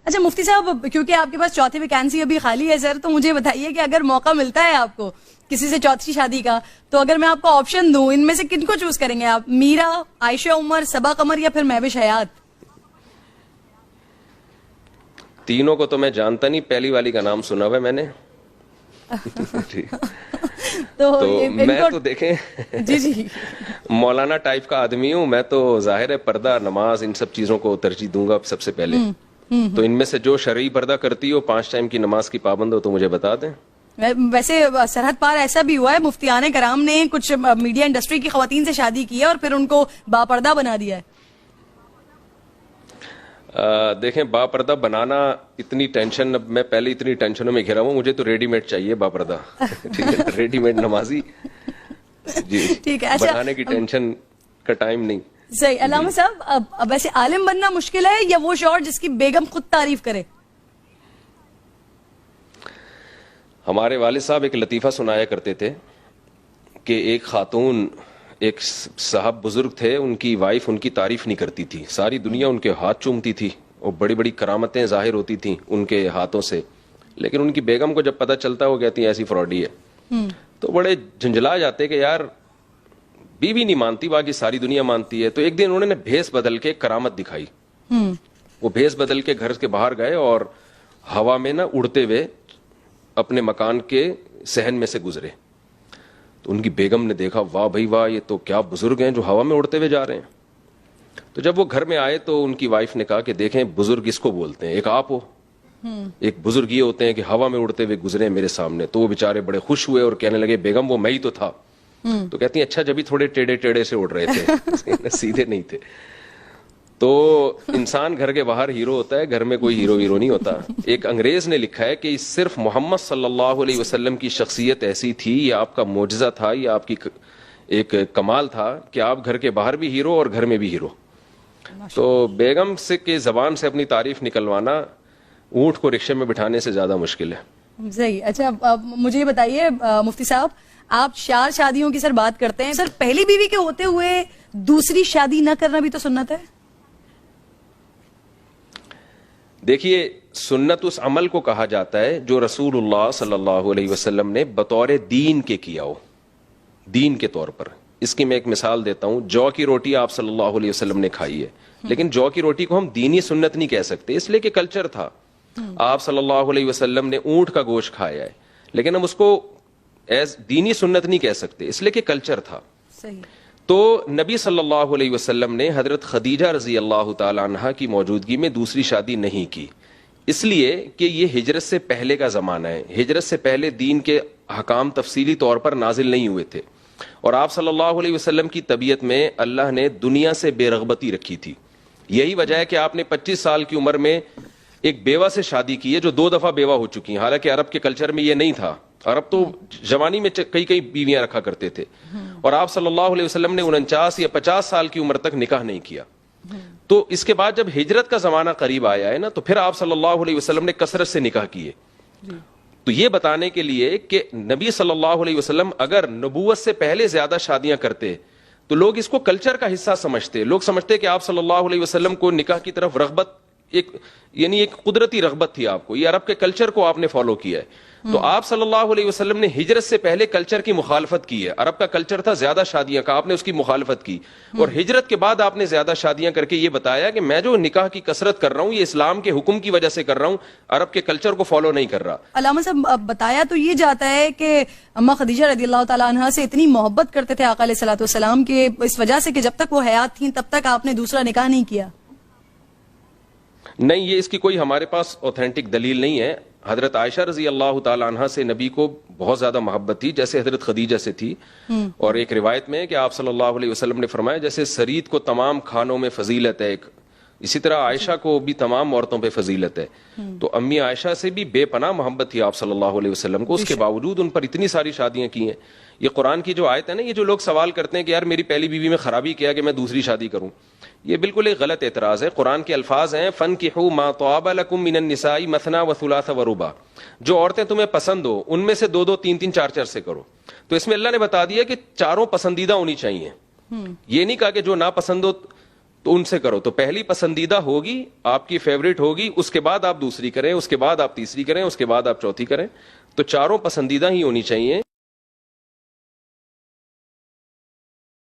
اچھا مفتی صاحب، کیونکہ آپ کے پاس چوتھی ویکینسی ابھی خالی ہے سر، تو مجھے بتائیے کہ اگر موقع ملتا ہے آپ کو کسی سے چوتھی شادی کا، تو اگر میں آپ کو آپشن دوں، ان میں سے کن کو چوز کریں گے آپ؟ میرا، عائشہ عمر، صبا قمر یا پھر مہوش حیات؟ تینوں کو تو میں جانتا نہیں، پہلی والی کا نام سنا ہوا ہے میں نے. تو میں تو دیکھیں جی مولانا ٹائپ کا آدمی ہوں میں، تو ظاہر ہے پردہ، نماز، ان سب چیزوں کو ترجیح دوں گا سب سے پہلے. تو ان میں سے جو شرعی پردہ کرتی ہو، 5 ٹائم کی نماز کی پابند ہو، تو مجھے بتا دیں. ویسے سرحد پار ایسا بھی ہوا ہے، مفتیان کرام نے کچھ میڈیا انڈسٹری کی خواتین سے شادی کی ہے اور پھر ان کو باپردہ بنا دیا ہے. دیکھیں باپردہ بنانا اتنی ٹینشن، اب میں پہلے اتنی ٹینشنوں میں گھرا ہوں، مجھے تو ریڈی میڈ چاہیے باپردہ. ٹھیک ہے، ریڈی میڈ نمازی جی، ٹھیک ہے. اچھا، بنانے کی ٹینشن کا ٹائم نہیں. صحیح. علامہ صاحب، اب ویسے عالم بننا مشکل ہے یا وہ شوہر جس کی بیگم خود تعریف کرے؟ ہمارے والد صاحب ایک لطیفہ سنایا کرتے تھے کہ ایک خاتون، ایک صاحب بزرگ تھے، ان کی وائف ان کی تعریف نہیں کرتی تھی، ساری دنیا ان کے ہاتھ چومتی تھی اور بڑی بڑی کرامتیں ظاہر ہوتی تھیں ان کے ہاتھوں سے، لیکن ان کی بیگم کو جب پتہ چلتا وہ کہتی ہیں ایسی فراڈی ہے. تو بڑے جھنجھلا جاتے کہ یار بیوی نہیں مانتی، باقی ساری دنیا مانتی ہے. تو ایک دن انہوں نے بھیس بدل کے کرامت دکھائی. وہ بھیس بدل کے گھر کے باہر گئے اور ہوا میں نا اڑتے ہوئے اپنے مکان کے صحن میں سے گزرے. تو ان کی بیگم نے دیکھا، واہ بھائی واہ، یہ تو کیا بزرگ ہیں جو ہوا میں اڑتے ہوئے جا رہے ہیں. تو جب وہ گھر میں آئے تو ان کی وائف نے کہا کہ دیکھیں بزرگ اس کو بولتے ہیں، ایک آپ ہو، ایک بزرگ یہ ہوتے ہیں کہ ہوا میں اڑتے ہوئے گزرے میرے سامنے. تو وہ بیچارے بڑے خوش ہوئے اور کہنے لگے بیگم وہ میں ہی تو تھا. تو کہتی ہیں اچھا، جبھی تھوڑے ٹیڑے ٹیڑے سے اڑ رہے تھے، سیدھے نہیں تھے. تو انسان گھر کے باہر ہیرو ہوتا ہے، گھر میں کوئی ہیرو نہیں ہوتا. ایک انگریز نے لکھا ہے کہ صرف محمد صلی اللہ علیہ وسلم کی شخصیت ایسی تھی، یہ آپ کا معجزہ تھا، یہ آپ کی ایک کمال تھا کہ آپ گھر کے باہر بھی ہیرو اور گھر میں بھی ہیرو. تو بیگم سے کے زبان سے اپنی تعریف نکلوانا اونٹ کو رکشے میں بٹھانے سے زیادہ مشکل ہے. صحیح. اچھا مجھے یہ بتائیے مفتی صاحب، آپ 4 شادیوں کی سر بات کرتے ہیں، سر پہلی بیوی کے ہوتے ہوئے دوسری شادی نہ کرنا بھی تو سنت ہے؟ دیکھیے سنت اس عمل کو کہا جاتا ہے جو رسول اللہ صلی اللہ علیہ وسلم نے بطور دین کے کیا ہو، دین کے طور پر. اس کی میں ایک مثال دیتا ہوں. جو کی روٹی آپ صلی اللہ علیہ وسلم نے کھائی ہے، لیکن جو کی روٹی کو ہم دینی سنت نہیں کہہ سکتے، اس لیے کہ کلچر تھا. آپ صلی اللہ علیہ وسلم نے اونٹ کا گوشت کھایا ہے، لیکن ہم اس کو ایز دینی سنت نہیں کہہ سکتے، اس لیے کہ کلچر تھا. صحیح. تو نبی صلی اللہ علیہ وسلم نے حضرت خدیجہ رضی اللہ تعالی عنہا کی موجودگی میں دوسری شادی نہیں کی، اس لیے کہ یہ ہجرت سے پہلے کا زمانہ ہے. ہجرت سے پہلے دین کے احکام تفصیلی طور پر نازل نہیں ہوئے تھے، اور آپ صلی اللہ علیہ وسلم کی طبیعت میں اللہ نے دنیا سے بے رغبتی رکھی تھی. یہی وجہ ہے کہ آپ نے 25 سال کی عمر میں ایک بیوہ سے شادی کی ہے جو 2 دفعہ بیوہ ہو چکی ہیں. حالانکہ عرب کے کلچر میں یہ نہیں تھا، عرب تو جوانی میں کئی بیویاں رکھا کرتے تھے، اور آپ صلی اللہ علیہ وسلم نے 49 یا 50 سال کی عمر تک نکاح نہیں کیا. تو اس کے بعد جب ہجرت کا زمانہ قریب آیا ہے نا، تو پھر آپ صلی اللہ علیہ وسلم نے کثرت سے نکاح کیے. تو یہ بتانے کے لیے کہ نبی صلی اللہ علیہ وسلم اگر نبوت سے پہلے زیادہ شادیاں کرتے تو لوگ اس کو کلچر کا حصہ سمجھتے. لوگ سمجھتے کہ آپ صلی اللہ علیہ وسلم کو نکاح کی طرف رغبت ایک قدرتی رغبت تھی آپ کو، یہ عرب کے کلچر کو آپ نے فالو کیا ہے. تو آپ صلی اللہ علیہ وسلم نے ہجرت سے پہلے کلچر کی مخالفت کی ہے. عرب کا کلچر تھا زیادہ شادیاں کا، آپ نے اس کی مخالفت کی، اور ہجرت کے بعد آپ نے زیادہ شادیاں کر کے یہ بتایا کہ میں جو نکاح کی کثرت کر رہا ہوں یہ اسلام کے حکم کی وجہ سے کر رہا ہوں، عرب کے کلچر کو فالو نہیں کر رہا. علامہ صاحب بتایا تو یہ جاتا ہے کہ اماں خدیجہ رضی اللہ تعالیٰ عنہا سے اتنی محبت کرتے تھے آقا علیہ الصلوۃ والسلام کے اس وجہ سے کہ جب تک وہ حیات تھیں تب تک آپ نے دوسرا نکاح نہیں کیا. نہیں، یہ اس کی کوئی ہمارے پاس اوتھینٹک دلیل نہیں ہے. حضرت عائشہ رضی اللہ تعالی عنہا سے نبی کو بہت زیادہ محبت تھی جیسے حضرت خدیجہ سے تھی. اور ایک روایت میں ہے کہ آپ صلی اللہ علیہ وسلم نے فرمایا جیسے سرید کو تمام کھانوں میں فضیلت ہے، اسی طرح عائشہ کو بھی تمام عورتوں پہ فضیلت ہے. تو امی عائشہ سے بھی بے پناہ محبت تھی آپ صلی اللہ علیہ وسلم کو، اس کے باوجود ان پر اتنی ساری شادیاں کی ہیں. یہ قرآن کی جو آیت ہے نا، یہ جو لوگ سوال کرتے ہیں کہ یار میری پہلی بیوی میں خرابی کیا کہ میں دوسری شادی کروں، یہ بالکل ایک غلط اعتراض ہے. قرآن کے الفاظ ہیں فَانْكِحُوا مَا طَابَ لَكُم مِّنَ النِّسَاءِ مَثْنَىٰ وَثُلَاثَ وَرُبَاع، جو عورتیں تمہیں پسند ہو ان میں سے 2 3 3 4 4 سے کرو. تو اس میں اللہ نے بتا دیا کہ چاروں پسندیدہ ہونی چاہیے. یہ نہیں کہا کہ جو ناپسند ہو تو ان سے کرو. تو پہلی پسندیدہ ہوگی, آپ کی فیوریٹ ہوگی, اس کے بعد آپ دوسری کریں, اس کے بعد آپ تیسری کریں, اس کے بعد آپ چوتھی کریں. تو چاروں پسندیدہ ہی ہونی چاہیے.